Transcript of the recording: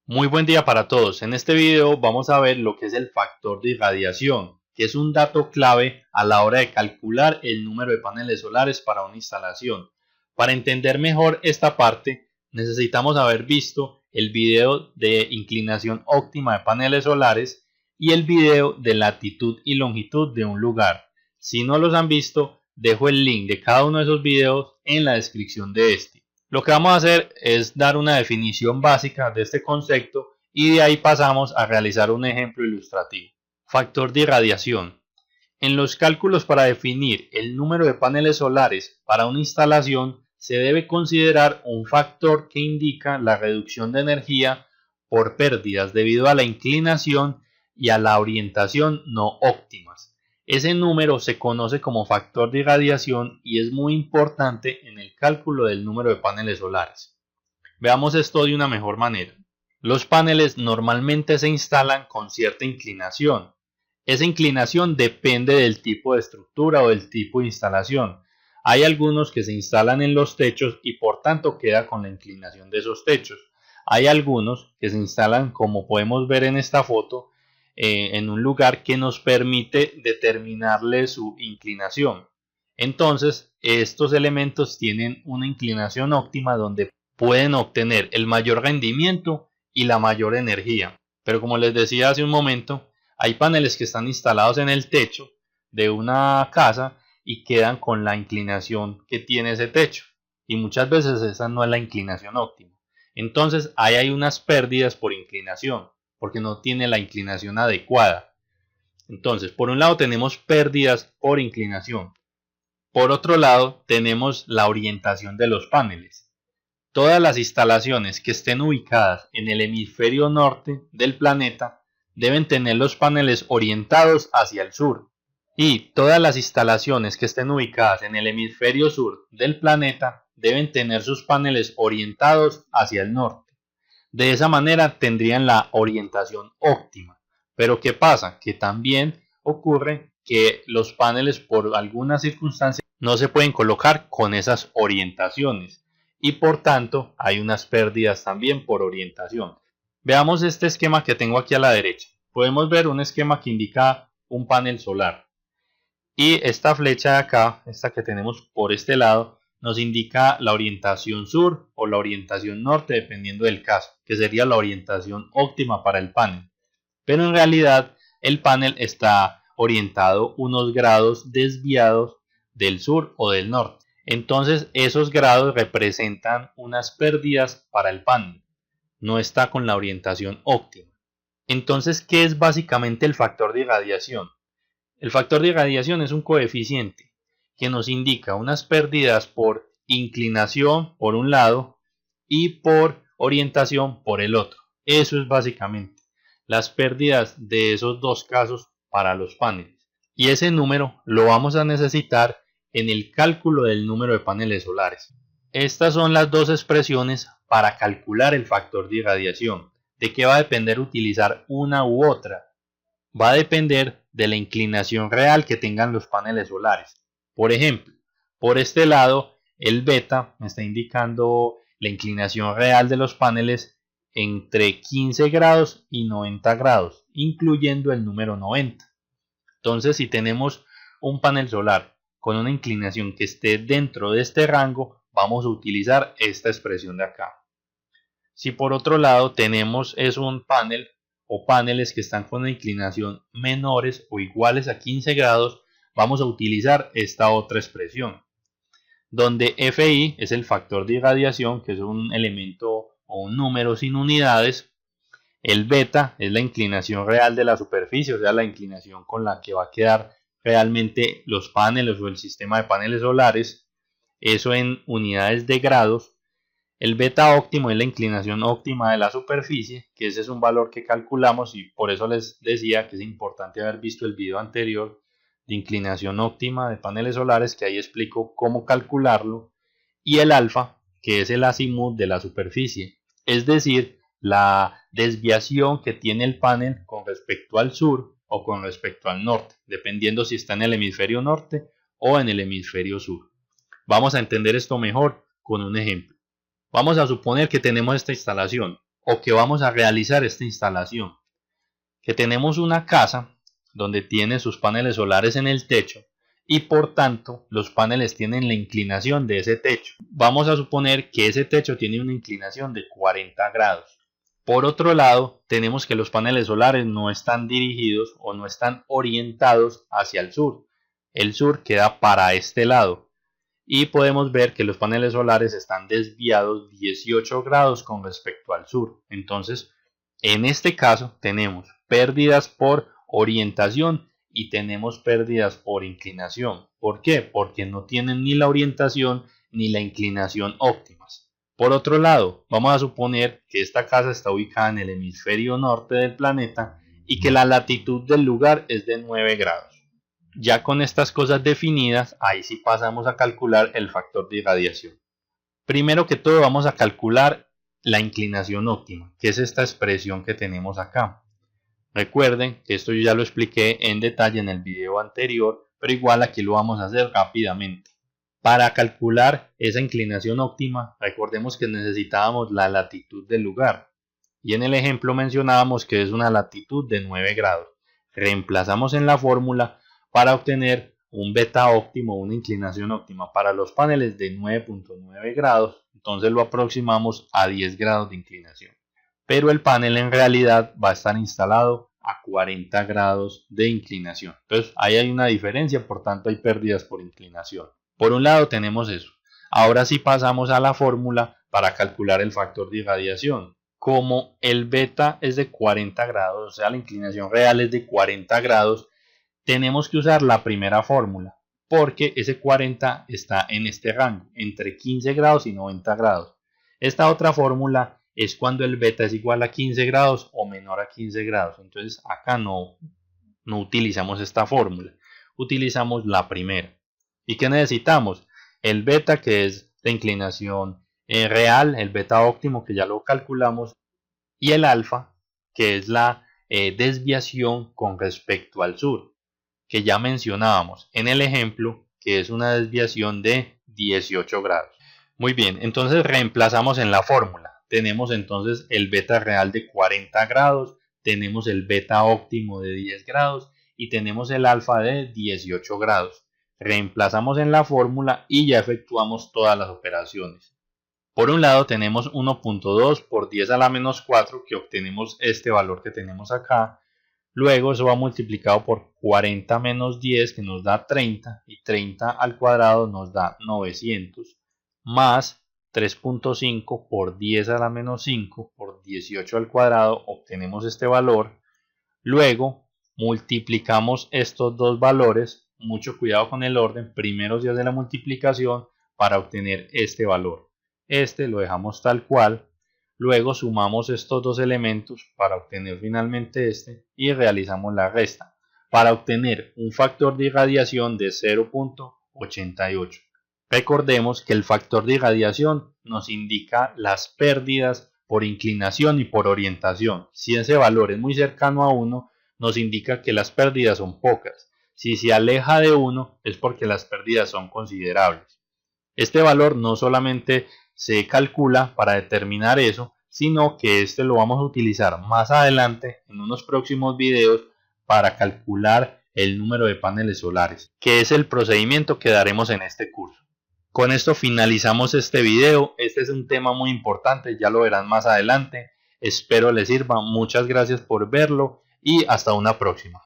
Muy buen día para todos. En este video vamos a ver lo que es el factor de irradiación, que es un dato clave a la hora de calcular el número de paneles solares para una instalación. Para entender mejor esta parte, necesitamos haber visto el video de inclinación óptima de paneles solares y el video de latitud y longitud de un lugar. Si no los han visto, dejo el link de cada uno de esos videos en la descripción de este. Lo que vamos a hacer es dar una definición básica de este concepto y de ahí pasamos a realizar un ejemplo ilustrativo. Factor de irradiación. En los cálculos para definir el número de paneles solares para una instalación se debe considerar un factor que indica la reducción de energía por pérdidas debido a la inclinación y a la orientación no óptimas. Ese número se conoce como factor de irradiación y es muy importante en el cálculo del número de paneles solares. Veamos esto de una mejor manera. Los paneles normalmente se instalan con cierta inclinación. Esa inclinación depende del tipo de estructura o del tipo de instalación. Hay algunos que se instalan en los techos y por tanto queda con la inclinación de esos techos. Hay algunos que se instalan, como podemos ver en esta foto, en un lugar que nos permite determinarle su inclinación. Entonces, estos elementos tienen una inclinación óptima donde pueden obtener el mayor rendimiento y la mayor energía. Pero como les decía hace un momento, hay paneles que están instalados en el techo de una casa y quedan con la inclinación que tiene ese techo. Y muchas veces esa no es la inclinación óptima. Entonces, ahí hay unas pérdidas por inclinación, porque no tiene la inclinación adecuada. Entonces, por un lado tenemos pérdidas por inclinación. Por otro lado, tenemos la orientación de los paneles. Todas las instalaciones que estén ubicadas en el hemisferio norte del planeta deben tener los paneles orientados hacia el sur. Y todas las instalaciones que estén ubicadas en el hemisferio sur del planeta deben tener sus paneles orientados hacia el norte. De esa manera tendrían la orientación óptima. Pero ¿qué pasa? Que también ocurre que los paneles por alguna circunstancia no se pueden colocar con esas orientaciones y por tanto hay unas pérdidas también por orientación. Veamos este esquema que tengo aquí a la derecha. Podemos ver un esquema que indica un panel solar y esta flecha de acá, esta que tenemos por este lado, nos indica la orientación sur o la orientación norte dependiendo del caso, que sería la orientación óptima para el panel. Pero en realidad el panel está orientado unos grados desviados del sur o del norte. Entonces esos grados representan unas pérdidas para el panel. No está con la orientación óptima. Entonces, ¿qué es básicamente el factor de irradiación? El factor de irradiación es un coeficiente que nos indica unas pérdidas por inclinación por un lado y por orientación por el otro. Eso es básicamente las pérdidas de esos dos casos para los paneles. Y ese número lo vamos a necesitar en el cálculo del número de paneles solares. Estas son las dos expresiones para calcular el factor de irradiación. ¿De qué va a depender utilizar una u otra? Va a depender de la inclinación real que tengan los paneles solares. Por ejemplo, por este lado, el beta me está indicando la inclinación real de los paneles entre 15 grados y 90 grados, incluyendo el número 90. Entonces, si tenemos un panel solar con una inclinación que esté dentro de este rango, vamos a utilizar esta expresión de acá. Si por otro lado tenemos un panel o paneles que están con una inclinación menores o iguales a 15 grados, vamos a utilizar esta otra expresión, donde Fi es el factor de irradiación, que es un elemento o un número sin unidades. El beta es la inclinación real de la superficie, o sea, la inclinación con la que va a quedar realmente los paneles o el sistema de paneles solares, eso en unidades de grados. El beta óptimo es la inclinación óptima de la superficie, que ese es un valor que calculamos y por eso les decía que es importante haber visto el video anterior de inclinación óptima de paneles solares, que ahí explico cómo calcularlo. Y el alfa, que es el azimut de la superficie, es decir, la desviación que tiene el panel con respecto al sur o con respecto al norte, dependiendo si está en el hemisferio norte o en el hemisferio sur. Vamos a entender esto mejor con un ejemplo. Vamos a suponer que tenemos esta instalación, o que vamos a realizar esta instalación. Que tenemos una casa donde tiene sus paneles solares en el techo y por tanto los paneles tienen la inclinación de ese techo. Vamos a suponer que ese techo tiene una inclinación de 40 grados. Por otro lado, tenemos que los paneles solares no están dirigidos o no están orientados hacia el sur. El sur queda para este lado y podemos ver que los paneles solares están desviados 18 grados con respecto al sur. Entonces, en este caso tenemos pérdidas por orientación y tenemos pérdidas por inclinación. ¿Por qué? Porque no tienen ni la orientación ni la inclinación óptimas. Por otro lado, vamos a suponer que esta casa está ubicada en el hemisferio norte del planeta y que la latitud del lugar es de 9 grados. Ya con estas cosas definidas, ahí sí pasamos a calcular el factor de irradiación. Primero que todo vamos a calcular la inclinación óptima, que es esta expresión que tenemos acá. Recuerden que esto yo ya lo expliqué en detalle en el video anterior, pero igual aquí lo vamos a hacer rápidamente. Para calcular esa inclinación óptima, recordemos que necesitábamos la latitud del lugar. Y en el ejemplo mencionábamos que es una latitud de 9 grados. Reemplazamos en la fórmula para obtener un beta óptimo, una inclinación óptima para los paneles de 9.9 grados. Entonces lo aproximamos a 10 grados de inclinación. Pero el panel en realidad va a estar instalado a 40 grados de inclinación. Entonces ahí hay una diferencia, por tanto hay pérdidas por inclinación. Por un lado tenemos eso. Ahora sí pasamos a la fórmula para calcular el factor de irradiación. Como el beta es de 40 grados, o sea la inclinación real es de 40 grados, tenemos que usar la primera fórmula, porque ese 40 está en este rango, entre 15 grados y 90 grados. Esta otra fórmula es cuando el beta es igual a 15 grados o menor a 15 grados. Entonces acá no utilizamos esta fórmula, utilizamos la primera. ¿Y qué necesitamos? El beta, que es la inclinación real, el beta óptimo, que ya lo calculamos, y el alfa, que es la desviación con respecto al sur, que ya mencionábamos en el ejemplo, que es una desviación de 18 grados. Muy bien, entonces reemplazamos en la fórmula. Tenemos entonces el beta real de 40 grados, tenemos el beta óptimo de 10 grados y tenemos el alfa de 18 grados. Reemplazamos en la fórmula y ya efectuamos todas las operaciones. Por un lado tenemos 1.2 por 10 a la menos 4, que obtenemos este valor que tenemos acá. Luego eso va multiplicado por 40 menos 10, que nos da 30, y 30 al cuadrado nos da 900, más 3.5 por 10 a la menos 5 por 18 al cuadrado, obtenemos este valor. Luego multiplicamos estos dos valores, mucho cuidado con el orden, primero se hace la multiplicación para obtener este valor. Este lo dejamos tal cual. Luego sumamos estos dos elementos para obtener finalmente este y realizamos la resta para obtener un factor de irradiación de 0.88. Recordemos que el factor de irradiación nos indica las pérdidas por inclinación y por orientación. Si ese valor es muy cercano a 1, nos indica que las pérdidas son pocas. Si se aleja de 1, es porque las pérdidas son considerables. Este valor no solamente se calcula para determinar eso, sino que este lo vamos a utilizar más adelante en unos próximos videos para calcular el número de paneles solares, que es el procedimiento que daremos en este curso. Con esto finalizamos este video. Este es un tema muy importante, ya lo verán más adelante. Espero les sirva. Muchas gracias por verlo y hasta una próxima.